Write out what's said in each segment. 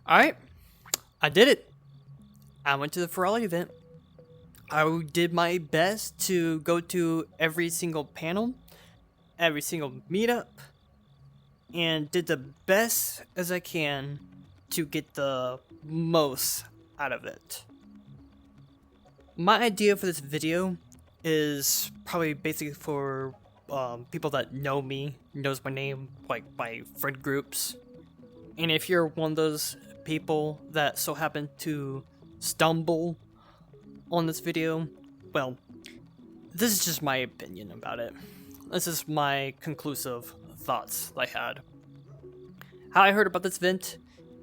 Alright, I did it. I went to the Furality event. I did my best to go to every single panel, every single meetup, and did the best as I can to get the most out of it. My idea for this video is probably basically for people that know me, knows my name, like my friend groups. And if you're one of those people that so happen to stumble on this video, well, this is just my opinion about it. This is my conclusive thoughts I had. How I heard about this event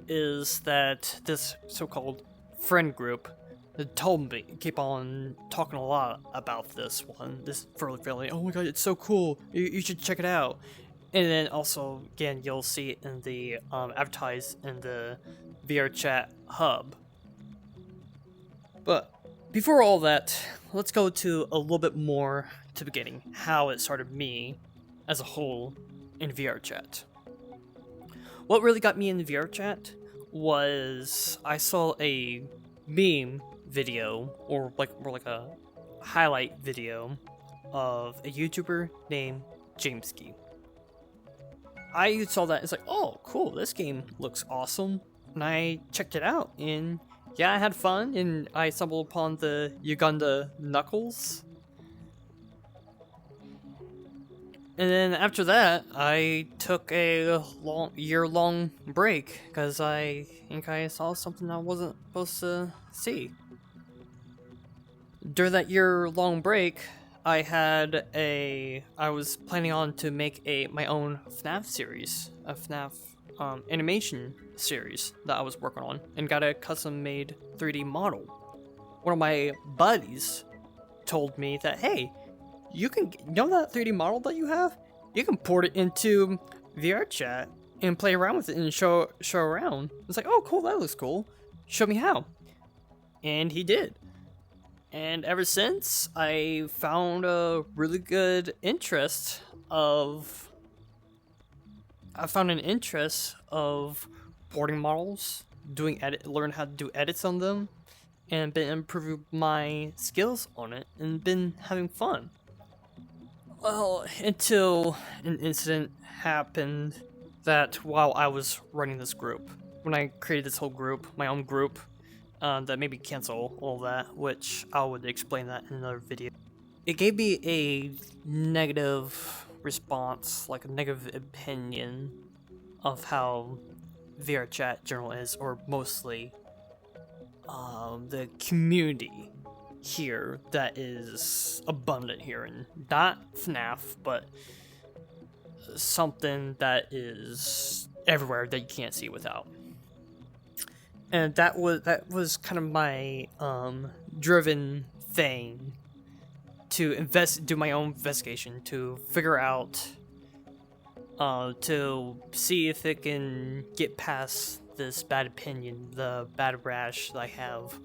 is that this so-called friend group told me, keep on talking a lot about this one, this Furality. Oh my god, it's so cool, you should check it out. And then also, again, you'll see it in the advertised in the VR chat hub. But before all that, let's go to a little bit more to the beginning, how it started me as a whole in VR chat. What really got me in VR chat was I saw a meme video, or more like a highlight video of a YouTuber named Jameski. I saw that, it's like, oh cool, this game looks awesome, and I checked it out, and yeah, I had fun, and I stumbled upon the Uganda Knuckles. And then after that, I took a year-long break, because I think I saw something I wasn't supposed to see. During that year-long break, I was planning on to make my own FNAF series, a FNAF animation series that I was working on, and got a custom-made 3D model. One of my buddies told me that, hey, you know that 3D model that you have? You can port it into VR chat and play around with it and show around. It's like, oh cool, that looks cool. Show me how. And he did. And ever since, I found a really good interest of... I found an interest of porting models, learn how to do edits on them, and been improving my skills on it, and been having fun. Well, until an incident happened that while I was running this group, when I created this whole group, my own group, that maybe cancel all that, which I would explain that in another video. It gave me a negative response, like a negative opinion of how VR chat general is, or mostly the community here that is abundant here, and not FNAF, but something that is everywhere that you can't see without. And that was kind of my driven thing to do my own investigation, to figure out, to see if it can get past this bad opinion, the bad rash that I have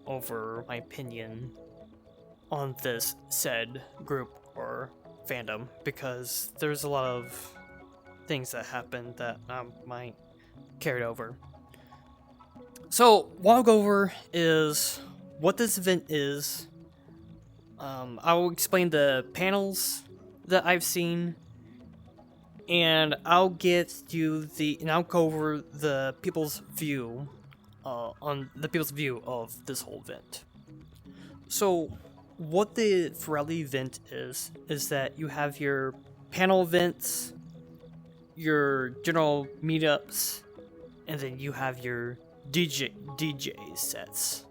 over my opinion on this said group or fandom, because there's a lot of things that happened that might carry over. So, what I'll go over is what this event is. I will explain the panels that I've seen, and I'll go over the people's view, on the people's view of this whole event. So, what the Furality event is that you have your panel events, your general meetups, and then you have your DJ sets,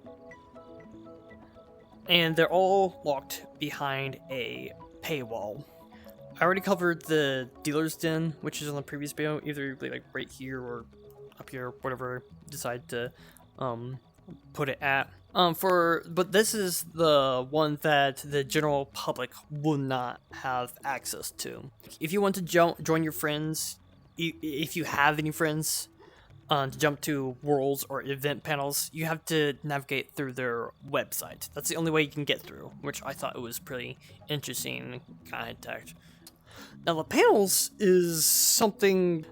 and they're all locked behind a paywall. I already covered the dealer's den, which is on the previous video, either like right here or up here, whatever I decide to put it at. But this is the one that the general public will not have access to. If you want to join your friends, if you have any friends, to jump to worlds or event panels, you have to navigate through their website. That's the only way you can get through, which I thought was pretty interesting kind of tech. Now the panels was something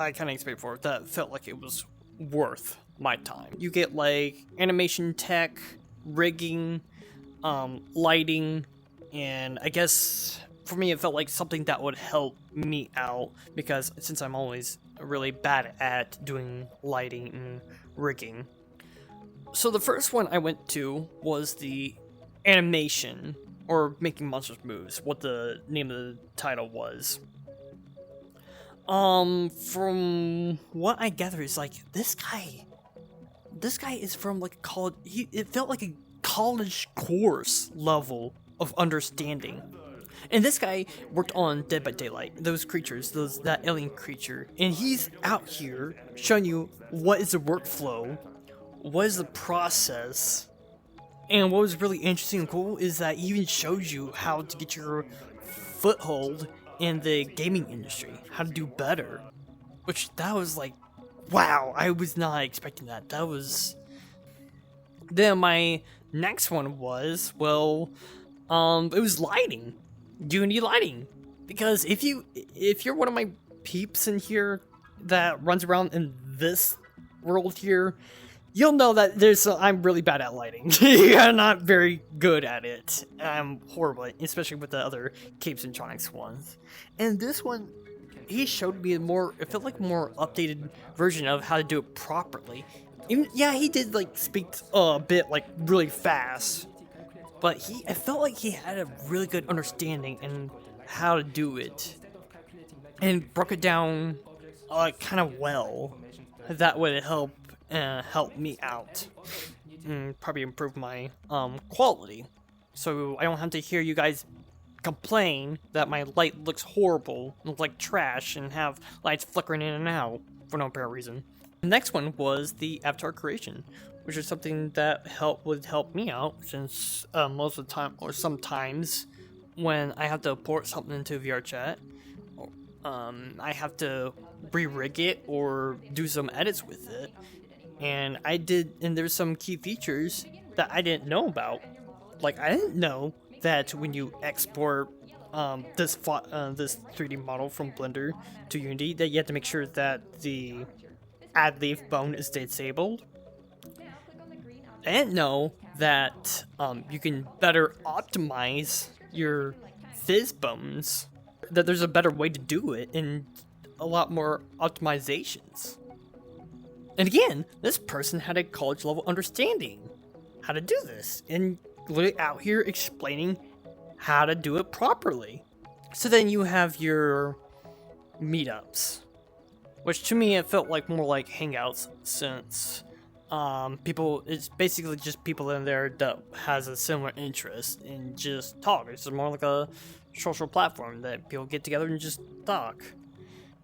I kind of expected for. That felt like it was worth my time. You get like animation tech, rigging, lighting, and I guess for me it felt like something that would help me out, because since I'm always really bad at doing lighting and rigging. So the first one I went to was the animation, or making monsters moves, what the name of the title was. From what I gather is like this guy is from like a college. It felt like a college course level of understanding. And this guy worked on Dead by Daylight, those creatures, that alien creature, and he's out here showing you what is the workflow, what is the process, and what was really interesting and cool is that he even shows you how to get your foothold in the gaming industry, how to do better, which that was like, wow, I was not expecting that. That was... Then my next one was, well, it was lighting. Unity lighting. Because if you're one of my peeps in here that runs around in this world here, you'll know that I'm really bad at lighting. I'm not very good at it. I'm horrible, especially with the other Capes and Tronics ones. And this one, he showed me it felt like a more updated version of how to do it properly. Yeah, he did like speak a bit like really fast, but I felt like he had a really good understanding in how to do it, and broke it down kind of well. That would help me out and probably improve my quality, so I don't have to hear you guys complain that my light looks horrible, looks like trash, and have lights flickering in and out for no apparent reason. The next one was the avatar creation, which is something that would help me out, since most of the time, or sometimes, when I have to port something into VR chat, I have to re-rig it or do some edits with it. And there's some key features that I didn't know about. Like, I didn't know that when you export this 3D model from Blender to Unity, that you have to make sure that the add leaf bone is disabled. I didn't know that you can better optimize your fizz bones, that there's a better way to do it, and a lot more optimizations. And again, this person had a college level understanding how to do this, and literally out here explaining how to do it properly. So then you have your meetups, which to me it felt like more like hangouts, since it's basically just people in there that has a similar interest and just talk. It's more like a social platform that people get together and just talk.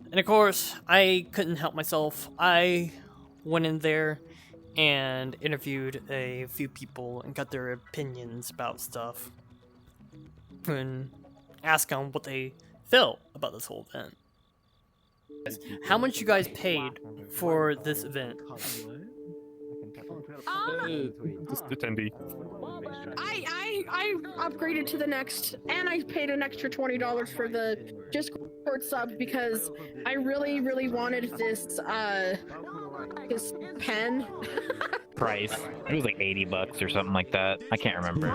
And of course, I couldn't help myself. I went in there and interviewed a few people and got their opinions about stuff and asked them what they felt about this whole event. How much you guys paid for this event? Just attendee. I upgraded to the next, and I paid an extra $20 for the Discord sub, because I really wanted this pen. Price. It was like $80 or something like that. I can't remember.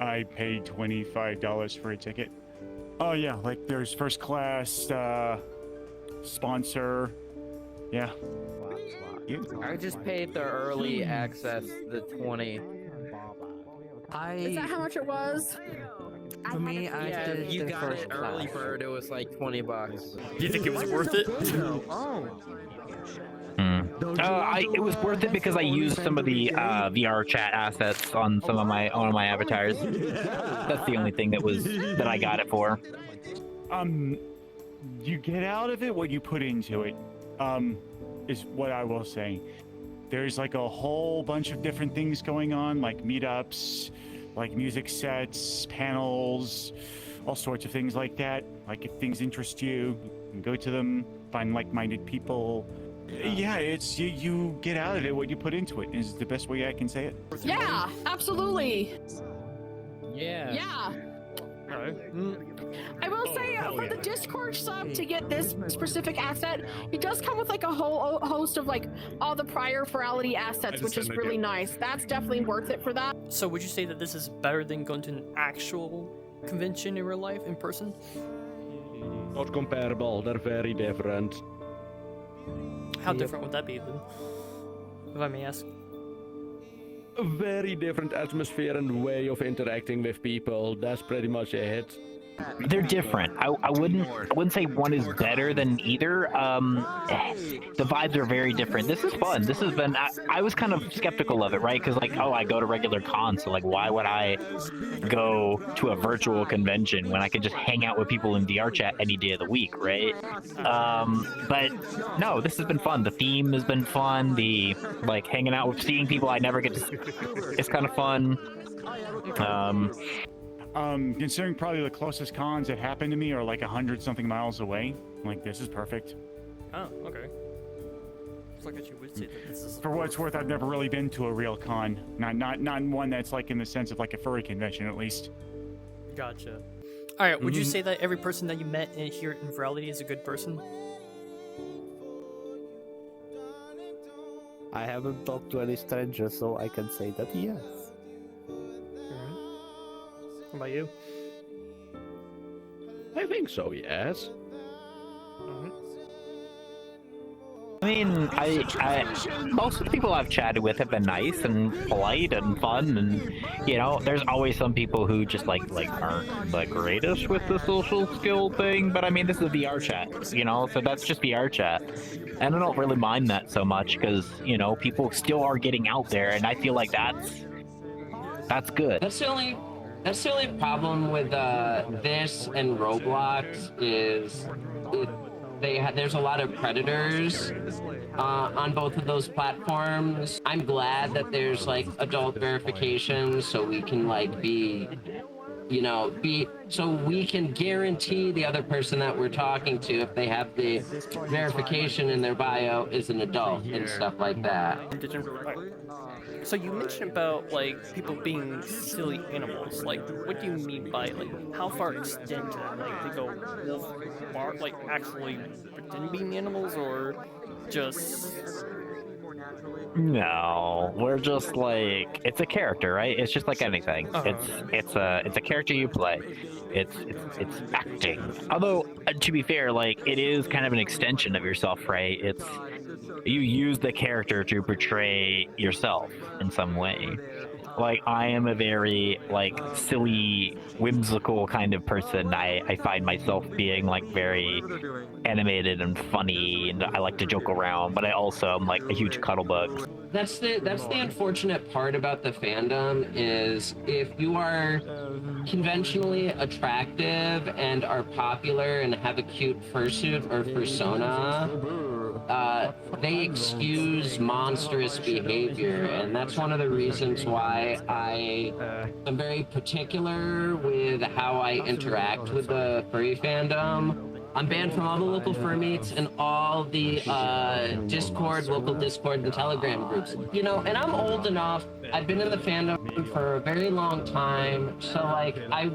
I paid $25 for a ticket. Oh yeah, like there's first class, sponsor. Yeah. I just paid the early access, the 20. Is that how much it was? For me, I did you got it early bird. It was like $20. Do you think it was worth it? It was worth it because I used some of the VR chat assets on some of my avatars. That's the only thing that I got it for. You get out of it what you put into it. Is what I will say. There's like a whole bunch of different things going on, like meetups, like music sets, panels, all sorts of things like that. Like if things interest you, you can go to them, find like-minded people. Yeah, it's you get out of it what you put into it is the best way I can say it. Yeah, absolutely. Yeah. Yeah. Okay. I will say for the Discord sub to get this specific asset, it does come with like a whole host of like all the prior Furality assets, which is really nice. That's definitely worth it for that. So would you say that this is better than going to an actual convention in real life, in person? Not comparable. They're very different. How different would that be then? If I may ask. A very different atmosphere and way of interacting with people. That's pretty much it. They're different. I wouldn't say one is better than either. The vibes are very different. This is fun. This has been. I was kind of skeptical of it, right? Because like, oh, I go to regular cons, so like, why would I go to a virtual convention when I could just hang out with people in VR chat any day of the week, right? But no, this has been fun. The theme has been fun. The like hanging out with, seeing people I never get to see. It's kind of fun. Considering probably the closest cons that happened to me are like 100-something miles away, like this is perfect. Oh, okay. It's like that you would say that this is. For what it's worth, I've never really been to a real con. Not one that's like in the sense of like a furry convention, at least. Gotcha. All right. Would you say that every person that you met here in Furality is a good person? I haven't talked to any strangers, so I can say that yes. What about you? I think so, yes. I mean, I most of the people I've chatted with have been nice and polite and fun, and you know, there's always some people who just like aren't the greatest with the social skill thing. But I mean, this is VR chat, you know, so that's just VR chat, and I don't really mind that so much because you know, people still are getting out there, and I feel like that's good. That's the only problem with this and Roblox is there's a lot of predators on both of those platforms. I'm glad that there's like adult verification so we can like so we can guarantee the other person that we're talking to, if they have the verification in their bio, is an adult and stuff like that. So you mentioned about like people being silly animals. Like, what do you mean by like how far extend to that? Like they go wolf bark, like actually pretend being animals, or just? No, we're just like, it's a character, right? It's just like anything. It's a character you play. It's acting. Although to be fair, like it is kind of an extension of yourself, right? It's you use the character to portray yourself in some way. Like I am a very like silly, whimsical kind of person. I find myself being like very animated and funny, and I like to joke around, but I also am like a huge cuddlebug. That's the unfortunate part about the fandom is if you are conventionally attractive and are popular and have a cute fursuit or persona, they excuse monstrous behavior, and that's one of the reasons why I am very particular with how I interact with the furry fandom. I'm banned from all the local fur meets and all the local Discord and Telegram groups. You know, and I'm old enough. I've been in the fandom for a very long time. So like, I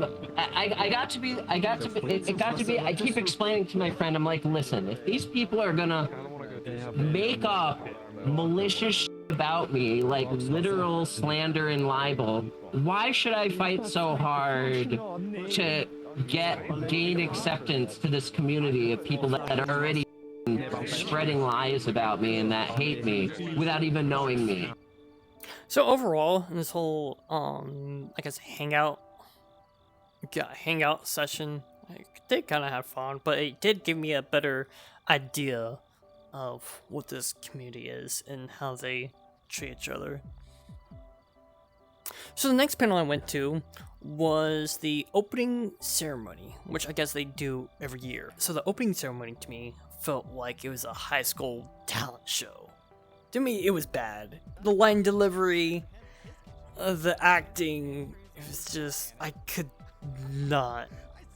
keep explaining to my friend, I'm like, listen, if these people are gonna make up malicious shit about me, like literal slander and libel, why should I fight so hard to gain acceptance to this community of people that are already spreading lies about me and that hate me without even knowing me? So overall, in this whole I guess hangout session, I did kind of have fun, but it did give me a better idea of what this community is and how they treat each other. So the next panel I went to was the opening ceremony, which I guess they do every year. So the opening ceremony to me felt like it was a high school talent show. To me, it was bad. The line delivery, the acting, it was just, I could not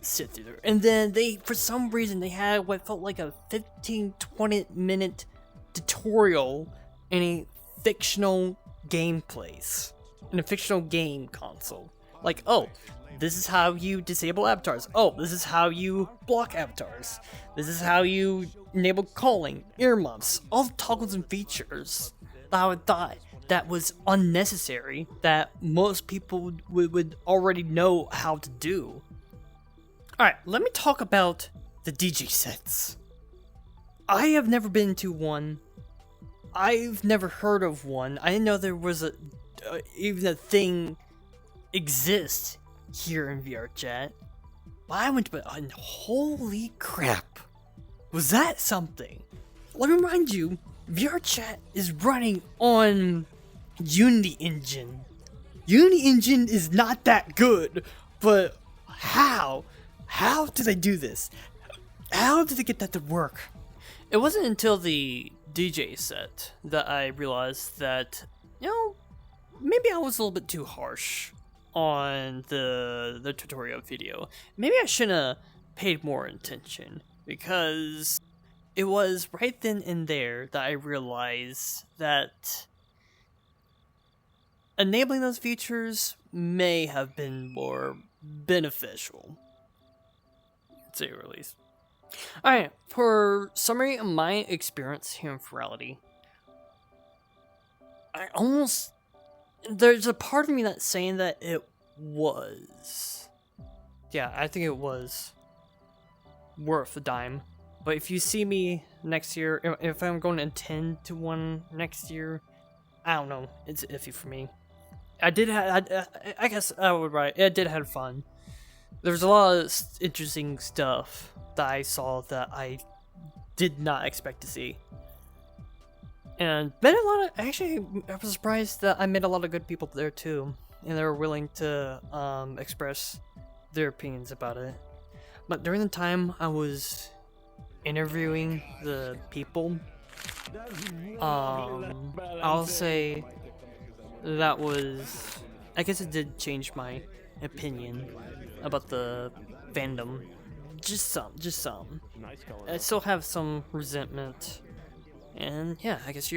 sit through there. And then for some reason, they had what felt like a 15-20 minute tutorial in a fictional game console. Like, oh, this is how you disable avatars. Oh, this is how you block avatars. This is how you enable calling, earmuffs, all the toggles and features that I would thought that was unnecessary, that most people would already know how to do. Alright, let me talk about the DJ sets. I have never been to one. I've never heard of one. I didn't know there was even a thing exists here in VRChat. But I went to and holy crap. Was that something? Let me remind you, VRChat is running on Unity Engine. Unity Engine is not that good, but how? How did they do this? How did they get that to work? It wasn't until the DJ set that I realized that, you know, maybe I was a little bit too harsh on the tutorial video. Maybe I should have paid more attention, because it was right then and there that I realized that enabling those features may have been more beneficial, to say the least. Alright, for summary of my experience here in Furality, there's a part of me that's saying that it was. Yeah, I think it was worth a dime. But if you see me next year, if I'm going to attend to one next year, I don't know. It's iffy for me. I guess I would write. I did have fun. There's a lot of interesting stuff that I saw that I did not expect to see. And actually, I was surprised that I met a lot of good people there too, and they were willing to express their opinions about it. But during the time I was interviewing the people, I'll say that was, I guess it did change my opinion about the fandom. Just some. I still have some resentment. And yeah, I guess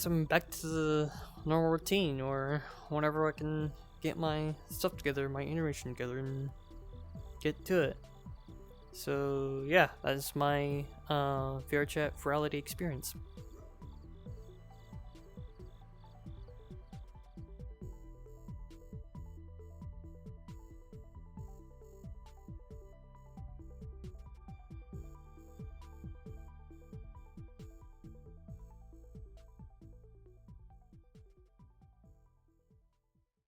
I'm back to the normal routine, or whenever I can get my stuff together, my iteration together, and get to it. So yeah, that's my VRChat Furality experience.